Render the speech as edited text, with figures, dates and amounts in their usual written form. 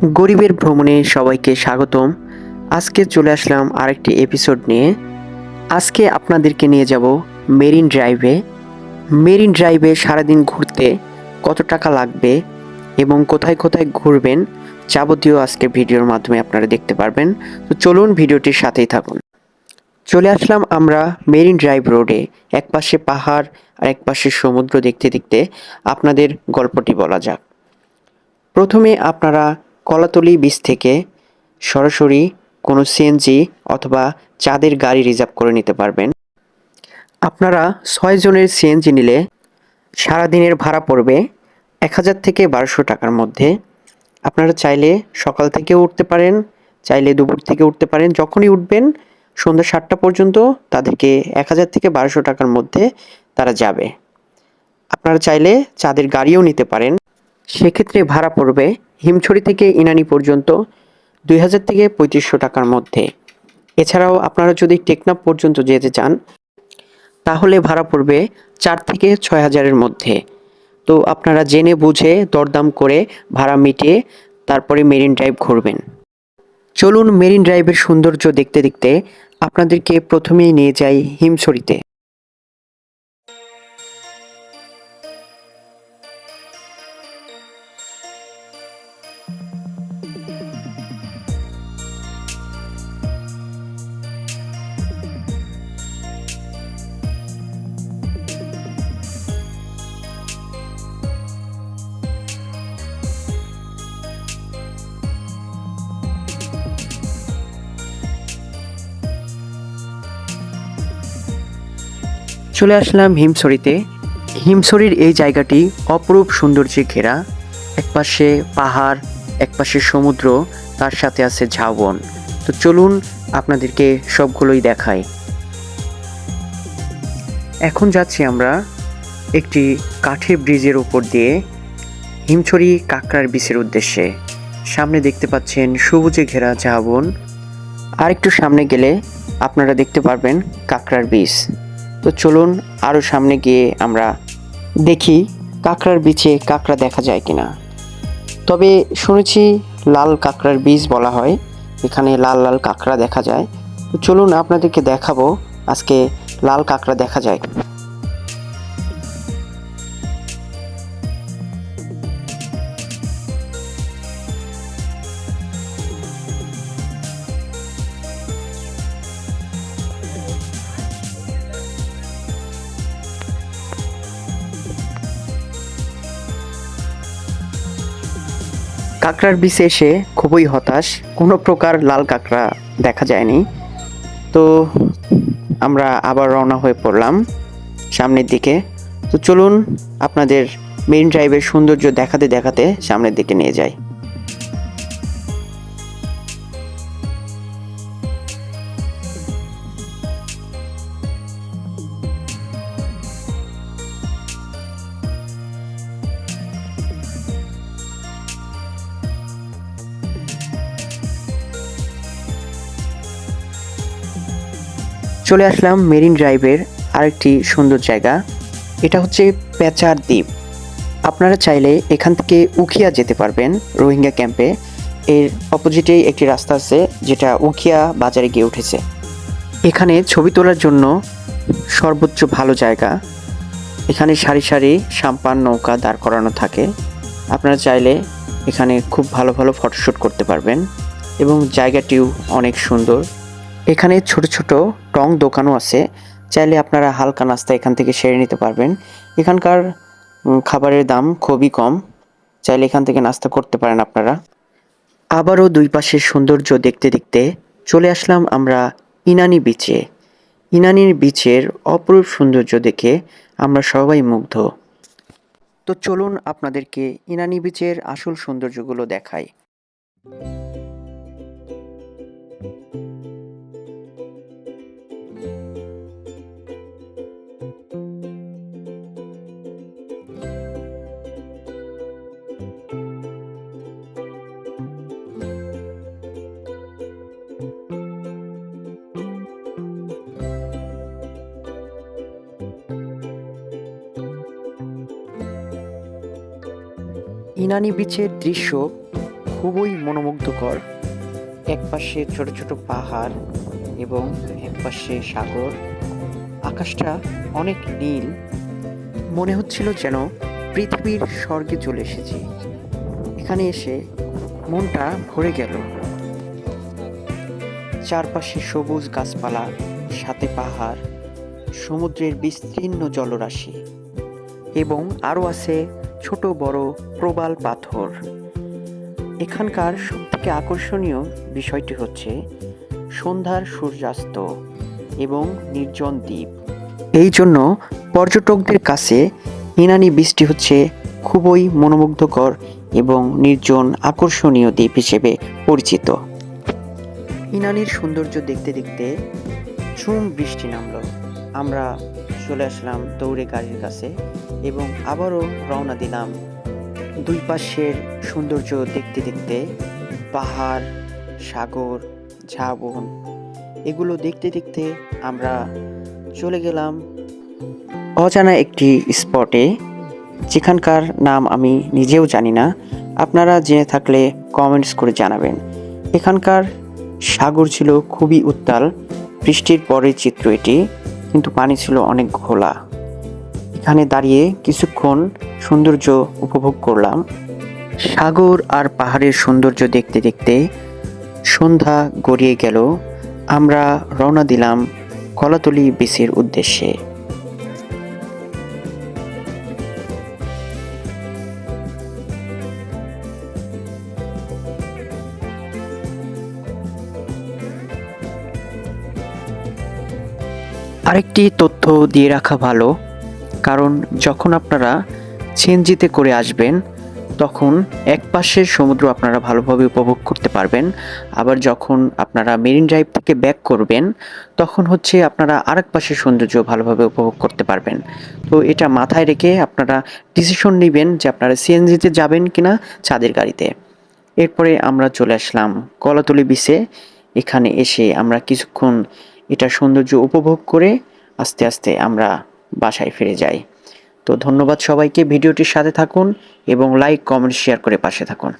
গরিবের ভ্রমণে সবাইকে স্বাগতম। আজকে চলে আসলাম আরেকটি এপিসোড নিয়ে। আজকে আপনাদেরকে নিয়ে যাব মেরিন ড্রাইভে। মেরিন ড্রাইভে সারাদিন ঘুরতে কত টাকা লাগবে এবং কোথায় কোথায় ঘুরবেন যাবতীয় আজকে ভিডিওর মাধ্যমে আপনারা দেখতে পারবেন। তো চলুন ভিডিওটির সাথেই থাকুন। চলে আসলাম আমরা মেরিন ড্রাইভ রোডে। একপাশে পাহাড় আর একপাশে সমুদ্র দেখতে দেখতে আপনাদের গল্পটি বলা যাক। প্রথমে আপনারা কলাতলি বিচ থেকে সরাসরি কোনো সিএনজি অথবা চাঁদের গাড়ি রিজার্ভ করে নিতে পারবেন। আপনারা 6 জনের সিএনজি নিলে সারাদিনের ভাড়া পড়বে 1000 থেকে 1200 টাকার মধ্যে। আপনারা চাইলে সকাল থেকে উঠতে পারেন, চাইলে দুপুর থেকে উঠতে পারেন। যখনই উঠবেন সন্ধ্যা 7টা পর্যন্ত তাদেরকে 1000 থেকে 1200 টাকার মধ্যে তারা যাবে। আপনারা চাইলে চাঁদের গাড়িও নিতে পারেন। সেক্ষেত্রে ভাড়া পড়বে হিমছড়ি থেকে ইনানি পর্যন্ত 2000 থেকে 3500 টাকার মধ্যে। এছাড়াও আপনারা যদি টেকনাফ পর্যন্ত যেতে চান তাহলে ভাড়া পড়বে 4 থেকে 6000-এর মধ্যে। তো আপনারা জেনে বুঝে দরদাম করে ভাড়া মিটিয়ে তারপরে মেরিন ড্রাইভ ঘুরবেন। চলুন মেরিন ড্রাইভের সৌন্দর্য দেখতে দেখতে আপনাদেরকে প্রথমেই নিয়ে যাই হিমছড়িতে। চলে আসলাম হিমছড়িতে। হিমছড়ির এই জায়গাটি অপরূপ সৌন্দর্যে ঘেরা। একপাশে পাহাড়, একপাশে সমুদ্র, তার সাথে আছে ঝাউবন। তো চলুন আপনাদেরকে সবগুলোই দেখাই। এখন যাচ্ছি আমরা একটি কাঠের ব্রিজের উপর দিয়ে হিমছড়ি কাঁকড়ার বিচের উদ্দেশ্যে। সামনে দেখতে পাচ্ছেন সবুজে ঘেরা ঝাউবন। আর একটু সামনে গেলে আপনারা দেখতে পারবেন কাঁকড়ার বীজ। তো চলুন আরও সামনে গিয়ে আমরা দেখি কাঁকড়ার বিচে কাঁকড়া দেখা যায় কিনা। তবে শুনেছি লাল কাঁকড়ার বীজ বলা হয়, এখানে লাল লাল কাঁকড়া দেখা যায়। তো চলুন আপনাদেরকে দেখাবো আজকে লাল কাঁকড়া দেখা যায়। কাঁকড়ার বিচে এসে খুবই হতাশ, কোনো প্রকার লাল কাঁকড়া দেখা যায়নি। তো আমরা আবার রওনা হয়ে পড়লাম সামনের দিকে। তো চলুন আপনাদের মেরিন ড্রাইভের সৌন্দর্য দেখাতে দেখাতে সামনের দিকে নিয়ে যাই। চলে আসলাম মেরিন ড্রাইভের আরেকটি সুন্দর জায়গা। এটা হচ্ছে পেঁচার দ্বীপ। আপনারা চাইলে এখান থেকে উখিয়া যেতে পারবেন রোহিঙ্গা ক্যাম্পে। এর অপোজিটেই একটি রাস্তা আছে যেটা উখিয়া বাজারে গিয়ে উঠেছে। এখানে ছবি তোলার জন্য সর্বোচ্চ ভালো জায়গা। এখানে সারি সারি সাম্পান নৌকা দাঁড় করানো থাকে। আপনারা চাইলে এখানে খুব ভালো ভালো ফটোশ্যুট করতে পারবেন এবং জায়গাটিও অনেক সুন্দর। এখানে ছোট ছোট টং দোকানও আছে, চাইলে আপনারা হালকা নাস্তা এখান থেকে সেরে নিতে পারবেন। এখানকার খাবারের দাম খুবই কম, চাইলে এখান থেকে নাস্তা করতে পারেন আপনারা। আবারও দুই পাশের সৌন্দর্য দেখতে দেখতে চলে আসলাম আমরা ইনানি বিচে। ইনানির বিচের অপরূপ সৌন্দর্য দেখে আমরা সবাই মুগ্ধ। তো চলুন আপনাদেরকে ইনানি বিচের আসল সৌন্দর্যগুলো দেখাই। ইনানি বিচের দৃশ্য খুবই মনোমুগ্ধকর। একপাশে ছোট ছোট পাহাড় এবং একপাশে সাগর। আকাশটা অনেক নীল, মনে হচ্ছিল যেন পৃথিবীর স্বর্গে চলে এসেছি। এখানে এসে মনটা ভরে গেল। চারপাশে সবুজ গাছপালা, সাথে পাহাড়, সমুদ্রের বিস্তীর্ণ জলরাশি এবং আরও আছে ছোট বড় প্রবাল পাথর। এখানকার সবথেকে আকর্ষণীয় বিষয়টি হচ্ছে সন্ধ্যার সূর্যাস্ত এবং নির্জন দ্বীপ। এই জন্য পর্যটকদের কাছে ইনানি বীচটি হচ্ছে খুবই মনোমুগ্ধকর এবং নির্জন আকর্ষণীয় দ্বীপ হিসেবে পরিচিত। ইনানির সৌন্দর্য দেখতে দেখতে ঝুম বৃষ্টি নামলো। আমরা চলে আসলাম দৌড়ে গাড়ির কাছে এবং আবারও রওনা দিলাম। দুই পাশের সৌন্দর্য দেখতে দেখতে পাহাড়, সাগর, ঝাউ বন এগুলো দেখতে দেখতে আমরা চলে গেলাম অজানা একটি স্পটে, যেখানকার নাম আমি নিজেও জানি না। আপনারা জেনে থাকলে কমেন্টস করে জানাবেন। এখানকার সাগর ছিল খুবই উত্তাল, বৃষ্টির পরের চিত্র এটি, কিন্তু পানি ছিল অনেক ঘোলা। এখানে দাঁড়িয়ে কিছুক্ষণ সৌন্দর্য উপভোগ করলাম। সাগর আর পাহাড়ের সৌন্দর্য দেখতে দেখতে সন্ধ্যা গড়িয়ে গেল। আমরা রওনা দিলাম কলাতলি বিচের উদ্দেশ্যে। আরেকটি তথ্য দিয়ে রাখা ভালো, কারণ যখন আপনারা সিএনজিতে করে আসবেন তখন এক পাশের সমুদ্র আপনারা ভালোভাবে উপভোগ করতে পারবেন, আবার যখন আপনারা মেরিন ড্রাইভ থেকে ব্যাক করবেন তখন হচ্ছে আপনারা আরেক পাশের সৌন্দর্য ভালোভাবে উপভোগ করতে পারবেন। তো এটা মাথায় রেখে আপনারা ডিসিশন নেবেন যে আপনারা সিএনজিতে যাবেন কিনা চাঁদের গাড়িতে। এরপরে আমরা চলে আসলাম কলাতলি বিচে। এখানে এসে আমরা কিছুক্ষণ এটা সৌন্দর্য উপভোগ করে আস্তে আস্তে আমরা বাসায় ফিরে যাই। তো ধন্যবাদ সবাইকে, ভিডিওটির সাথে থাকুন এবং লাইক, কমেন্ট, শেয়ার করে পাশে থাকুন।